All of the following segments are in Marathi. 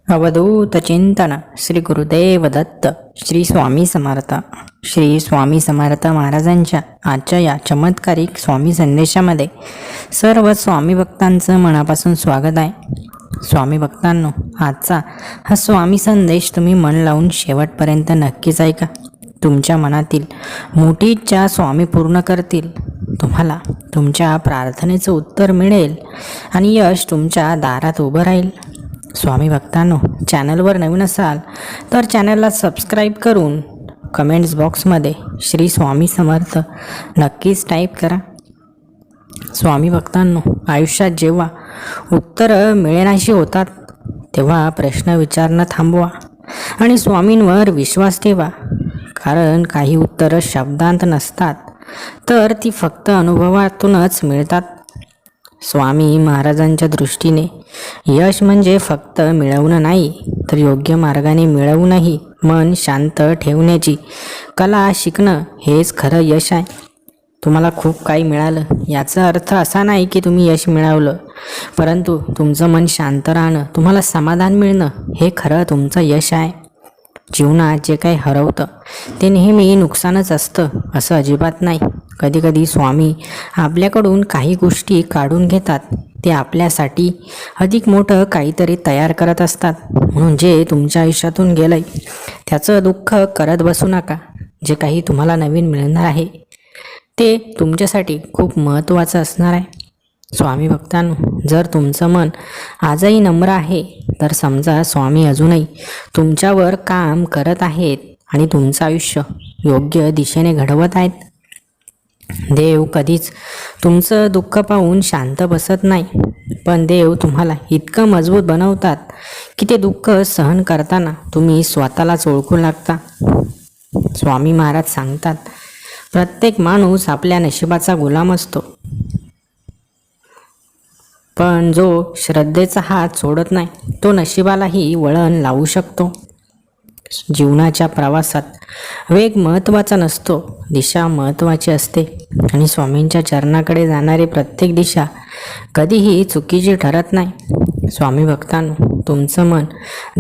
अवधूत चिंतन श्री गुरुदेव दत्त श्री स्वामी समर्थ. श्री स्वामी समर्थ महाराजांच्या आजच्या या चमत्कारिक स्वामी संदेशामध्ये सर्व स्वामी भक्तांचं मनापासून स्वागत आहे. स्वामी भक्तांनो, आजचा हा स्वामी संदेश तुम्ही मन लावून शेवटपर्यंत नक्कीच ऐका. तुमच्या मनातील मोठी इच्छा स्वामी पूर्ण करतील. तुम्हाला तुमच्या प्रार्थनेचं उत्तर मिळेल आणि यश तुमच्या दारात उभं राहील. स्वामी भक्तांनो, चॅनलवर नवीन असाल तर चॅनलला सबस्क्राईब करून कमेंट्स बॉक्समध्ये श्री स्वामी समर्थ नक्कीच टाईप करा. स्वामी भक्तांनो, आयुष्यात जेव्हा उत्तरं मिळेनाशी होतात तेव्हा प्रश्न विचारणं थांबवा आणि स्वामींवर विश्वास ठेवा. कारण काही उत्तरं शब्दांत नसतात, तर ती फक्त अनुभवातूनच मिळतात. स्वामी महाराजांच्या दृष्टीने यश म्हणजे फक्त मिळवणं नाही, तर योग्य मार्गाने मिळवूनही मन शांत ठेवण्याची कला शिकणं हेच खरं यश आहे. तुम्हाला खूप काही मिळालं याचा अर्थ असा नाही की तुम्ही यश मिळवलं, परंतु तुमचं मन शांत राहणं, तुम्हाला समाधान मिळणं हे खरं तुमचं यश आहे. जीवनात जे काही हरवतं ते नेहमी नुकसानच असतं असं अजिबात नाही. कधीकधी स्वामी आपल्याकडून काही गोष्टी काढून घेतात. ते आपल्यासाठी अधिक मोठं काहीतरी तयार करत असतात. म्हणून जे तुमच्या आयुष्यातून गेलंय त्याचं दुःख करत बसू नका. जे काही तुम्हाला नवीन मिळणार आहे ते तुमच्यासाठी खूप महत्त्वाचं असणार आहे. स्वामी भक्तांनो, जर तुमचं मन आजही नम्र आहे तर समजा स्वामी अजूनही तुमच्यावर काम करत आहेत आणि तुमचं आयुष्य योग्य दिशेने घडवत आहेत. देव कधीच तुमचं दुःख पाहून शांत बसत नाही, पण देव तुम्हाला इतकं मजबूत बनवतात की ते दुःख सहन करताना तुम्ही स्वतःलाच ओळखू लागता. स्वामी महाराज सांगतात, प्रत्येक माणूस आपल्या नशिबाचा गुलाम असतो, पण जो श्रद्धेचा हात सोडत नाही तो नशिबालाही वळण लावू शकतो. जीवनाच्या प्रवासात वेग महत्त्वाचा नसतो, दिशा महत्त्वाची असते. आणि स्वामींच्या चरणाकडे जाणारी प्रत्येक दिशा कधीही चुकीची ठरत नाही. स्वामी भक्तांनो, तुमचं मन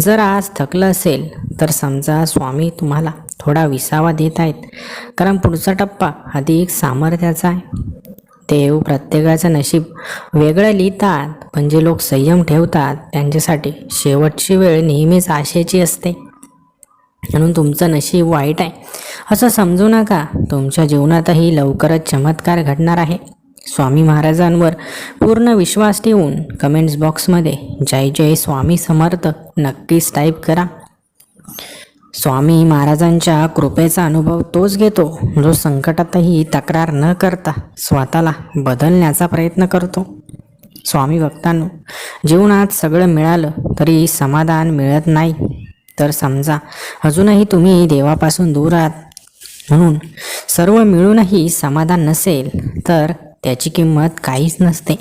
जर आज थकलं असेल तर समजा स्वामी तुम्हाला थोडा विसावा देत आहेत, कारण पुढचा टप्पा अधिक सामर्थ्याचा आहे. देव प्रत्येकाचं नशीब वेगळं लिहितात, पण जे लोक संयम ठेवतात त्यांच्यासाठी शेवटची वेळ नेहमीच आशेची असते. म्हणून तुमचं नशीब वाईट आहे असं समजू नका. तुमच्या जीवनातही लवकरच चमत्कार घडणार आहे. स्वामी महाराजांवर पूर्ण विश्वास ठेवून कमेंट्स बॉक्समध्ये जय जय स्वामी समर्थ नक्कीच टाईप करा. स्वामी महाराजांच्या कृपेचा अनुभव तोच घेतो जो संकटातही तक्रार न करता स्वतःला बदलण्याचा प्रयत्न करतो. स्वामी भक्तांनो, जीवनात सगळं मिळालं तरी समाधान मिळत नाही तर समजा अजूनही तुम्ही देवापासून दूर आहात. म्हणून सर्व मिळूनही समाधान नसेल तर त्याची किंमत काहीच नसते.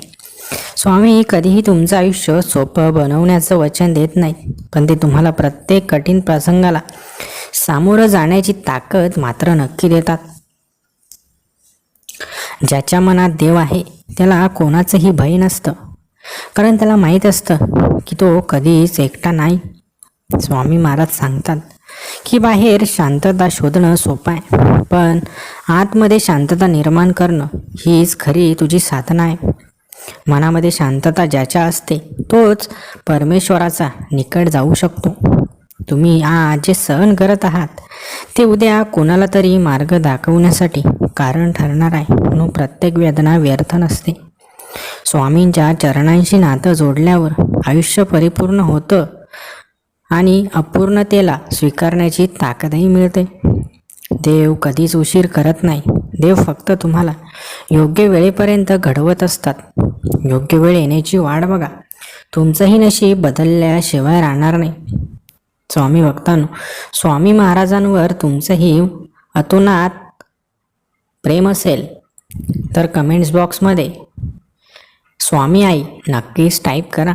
स्वामी कधीही तुमचं आयुष्य सोपं बनवण्याचं वचन देत नाहीत, पण ते तुम्हाला प्रत्येक कठीण प्रसंगाला सामोरं जाण्याची ताकद मात्र नक्की देतात. ज्याच्या मनात देव आहे त्याला कोणाचंही भय नसतं, कारण त्याला माहीत असतं की तो कधीच एकटा नाही. स्वामी महाराज सांगतात की बाहेर शांतता शोधणं सोपं आहे, पण आतमध्ये शांतता निर्माण करणं हीच खरी तुझी साधना आहे. मनामध्ये शांतता ज्याच्या असते तोच परमेश्वराचा निकट जाऊ शकतो. तुम्ही आज जे सहन करत आहात ते उद्या कोणाला तरी मार्ग दाखवण्यासाठी कारण ठरणार आहे. म्हणून प्रत्येक वेदना व्यर्थ नसते. स्वामींच्या चरणांशी नातं जोडल्यावर आयुष्य परिपूर्ण होतं आणि अपूर्णतेला स्वीकारण्याची ताकदही मिळते. देव कधीच उशीर करत नाही. देव फक्त तुम्हाला योग्य वेळेपर्यंत घडवत असतात. योग्य वेळ येण्याची वाट बघा. तुमचंही नशीब बदलल्याशिवाय राहणार नाही. स्वामी भक्तांनो, स्वामी महाराजांवर तुमचंही अतोनात प्रेम असेल तर कमेंट्स बॉक्समध्ये स्वामी आई नक्कीच टाईप करा.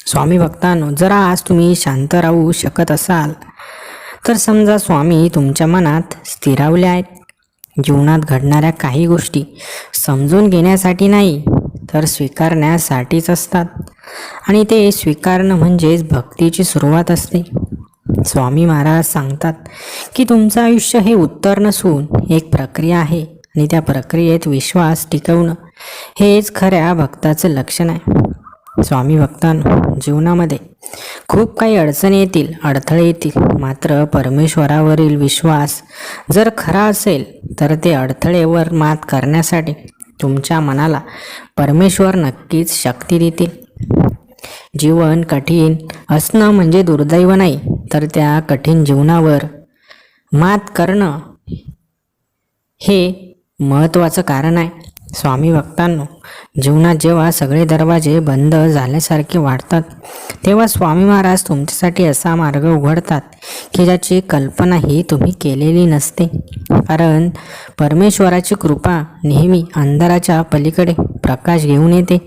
स्वामी भक्तांनो, जर आज तुम्ही शांत राहू शकत असाल तर समजा स्वामी तुमच्या मनात स्थिरावले आहेत. जीवनात घडणाऱ्या काही गोष्टी समजून घेण्यासाठी नाही तर स्वीकारण्यासाठीच असतात. आणि ते स्वीकारणं म्हणजेच भक्तीची सुरुवात असते. स्वामी महाराज सांगतात की तुमचं आयुष्य हे उत्तर नसून एक प्रक्रिया आहे आणि त्या प्रक्रियेत विश्वास टिकवणं हेच खऱ्या भक्ताचं लक्षण आहे. स्वामी भक्तांनो, जीवनामध्ये खूप काही अडचणी येतील, अडथळे येतील, मात्र परमेश्वरावरील विश्वास जर खरा असेल तर ते अडथळेवर मात करण्यासाठी तुमच्या मनाला परमेश्वर नक्कीच शक्ती देतील. जीवन कठीण असणं म्हणजे दुर्दैव नाही, तर त्या कठीण जीवनावर मात करणं हे महत्त्वाचं कारण आहे. स्वामी भक्तांनो, जीवनात जेव्हा सगळे दरवाजे बंद झाल्यासारखे वाटतात तेव्हा स्वामी महाराज तुमच्यासाठी असा मार्ग उघडतात की ज्याची कल्पनाही तुम्ही केलेली नसते. कारण परमेश्वराची कृपा नेहमी अंधाराच्या पलीकडे प्रकाश घेऊन येते.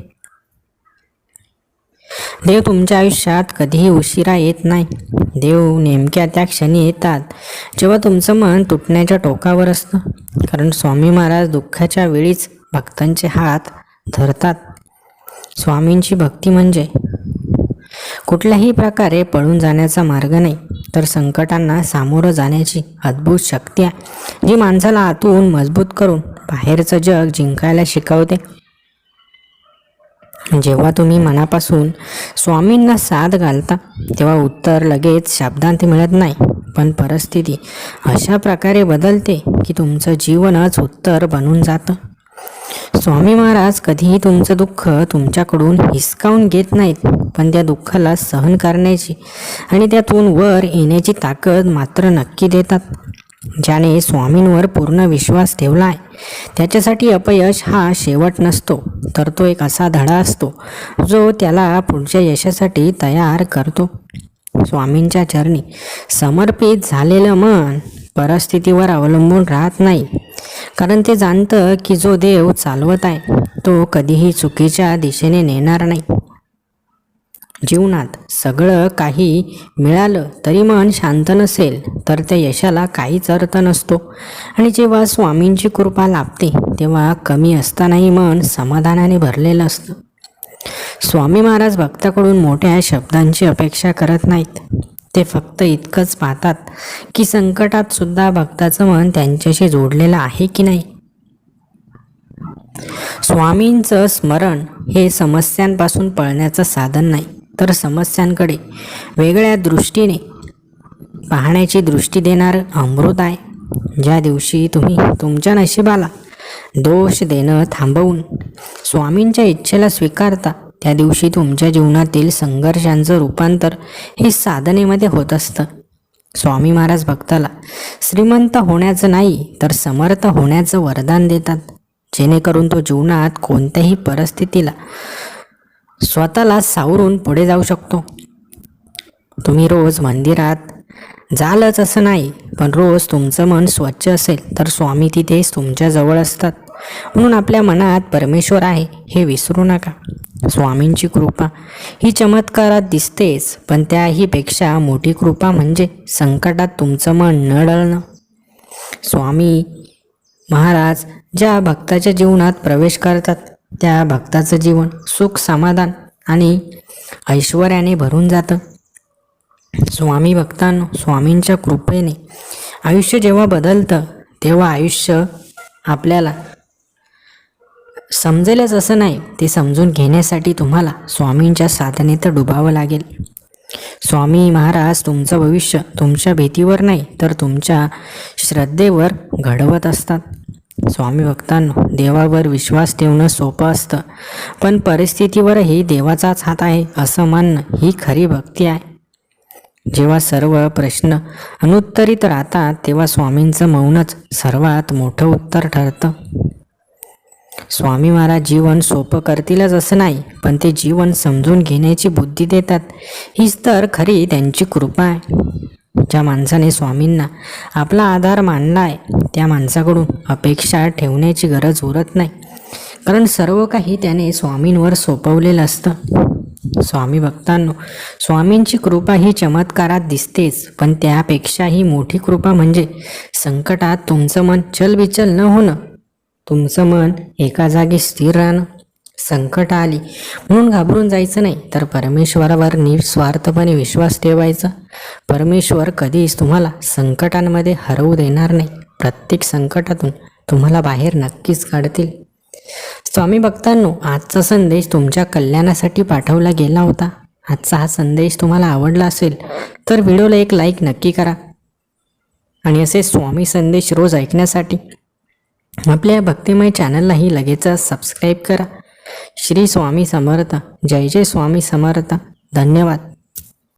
देव तुमच्या आयुष्यात कधीही उशिरा येत नाही. देव नेमक्या त्या क्षणी येतात जेव्हा तुमचं मन तुटण्याच्या टोकावर असतं. कारण स्वामी महाराज दुःखाच्या वेळीच भक्तांचे हात धरतात. स्वामींची भक्ती म्हणजे कुठल्याही प्रकारे पळून जाण्याचा मार्ग नाही, तर संकटांना सामोरं जाण्याची अद्भुत शक्ती आहे, जी माणसाला आतून मजबूत करून बाहेरचं जग जिंकायला शिकवते. जेव्हा तुम्ही मनापासून स्वामींना साथ घालता तेव्हा उत्तर लगेच शब्दांत मिळत नाही, पण परिस्थिती अशा प्रकारे बदलते की तुमचं जीवनच उत्तर बनून जातं. स्वामी महाराज कधीही तुमचं दुःख तुमच्याकडून हिसकावून घेत नाहीत, पण त्या दुःखाला सहन करण्याची आणि त्यातून वर येण्याची ताकद मात्र नक्की देतात. ज्याने स्वामींवर पूर्ण विश्वास ठेवला आहे त्याच्यासाठी अपयश हा शेवट नसतो, तर तो एक असा धडा असतो जो त्याला पुढच्या यशासाठी तयार करतो. स्वामींच्या चरणी समर्पित झालेलं मन परिस्थितीवर अवलंबून राहत नाही, कारण ते जाणतं की जो देव चालवत आहे तो कधीही चुकीच्या दिशेने नेणार नाही. जीवनात सगळं काही मिळालं तरी मन शांत नसेल तर त्या यशाला काहीच अर्थ नसतो. आणि जेव्हा स्वामींची कृपा लाभते तेव्हा कमी असतानाही मन समाधानाने भरलेलं असतं. स्वामी महाराज भक्ताकडून मोठ्या शब्दांची अपेक्षा करत नाहीत. ते फक्त इतकंच पाहतात की संकटात सुद्धा भक्ताचं मन त्यांच्याशी जोडलेलं आहे की नाही. स्वामींचं स्मरण हे समस्यांपासून पळण्याचं साधन नाही, तर समस्यांकडे वेगळ्या दृष्टीने पाहण्याची दृष्टी देणारं अमृत आहे. ज्या दिवशी तुम्ही तुमच्या नशिबाला दोष देणं थांबवून स्वामींच्या इच्छेला स्वीकारता त्या दिवशी तुमच्या जीवनातील संघर्षांचं रूपांतर हे साधनेमध्ये होत असतं. स्वामी महाराज भक्ताला श्रीमंत होण्याचं नाही तर समर्थ होण्याचं वरदान देतात, जेणेकरून तो जीवनात कोणत्याही परिस्थितीला स्वतःला सावरून पुढे जाऊ शकतो. तुम्ही रोज मंदिरात जालच असं नाही, पण रोज तुमचं मन स्वच्छ असेल तर स्वामी तिथेच तुमच्या जवळ असतात. म्हणून आपल्या मनात परमेश्वर आहे हे विसरू नका. स्वामींची कृपा ही चमत्कारात दिसतेच, पण त्याहीपेक्षा मोठी कृपा म्हणजे संकटात तुमचं मन न डळणं. स्वामी महाराज ज्या भक्ताच्या जीवनात प्रवेश करतात त्या भक्ताचं जीवन सुख, समाधान आणि ऐश्वर्याने भरून जातं. स्वामी भक्तांनो, स्वामींच्या कृपेने आयुष्य जेव्हा बदलतं तेव्हा आयुष्य आपल्याला समजेलच असं नाही, ते समजून घेण्यासाठी तुम्हाला स्वामींच्या साधनेत डुबावं लागेल. स्वामी महाराज तुमचं भविष्य तुमच्या भीतीवर नाही तर तुमच्या श्रद्धेवर घडवत असतात. स्वामी भक्तांनो, देवावर विश्वास ठेवणं सोपं असतं, पण परिस्थितीवरही देवाचाच हात आहे असं मानणं ही खरी भक्ती आहे. जेव्हा सर्व प्रश्न अनुत्तरित राहतात तेव्हा स्वामींचं मौनच सर्वात मोठं उत्तर ठरतं. स्वामी महाराज जीवन सोपं करतीलच असं नाही, पण ते जीवन समजून घेण्याची बुद्धी देतात. हीच तर खरी त्यांची कृपा आहे. ज्या माणसाने स्वामींना आपला आधार मानला आहे त्या माणसाकडून अपेक्षा ठेवण्याची गरज उरत नाही, कारण सर्व काही त्याने स्वामींवर सोपवलेलं असतं. स्वामी भक्तांनो, स्वामींची कृपा ही चमत्कारात दिसतेच, पण त्यापेक्षाही मोठी कृपा म्हणजे संकटात तुमचं मन चलबिचल न होणं, तुमचं मन एका जागी स्थिर राहणं. संकट आली म्हणून घाबरून जायचं नाही, तर परमेश्वरावर निस्वार्थपणे विश्वास ठेवायचा. परमेश्वर कधीच तुम्हाला संकटांमध्ये हरवू देणार नाही. प्रत्येक संकटातून तुम्हाला बाहेर नक्कीच काढतील. स्वामी भक्तांनो, आजचा संदेश तुमच्या कल्याणासाठी पाठवला गेला होता. आजचा हा संदेश तुम्हाला आवडला असेल तर व्हिडिओला एक लाईक नक्की करा. आणि असे स्वामी संदेश रोज ऐकण्यासाठी आपल्या भक्तिमय चॅनललाही लगेचच सबस्क्राईब करा. श्री स्वामी समर्थ. जय जय स्वामी समर्थ. धन्यवाद.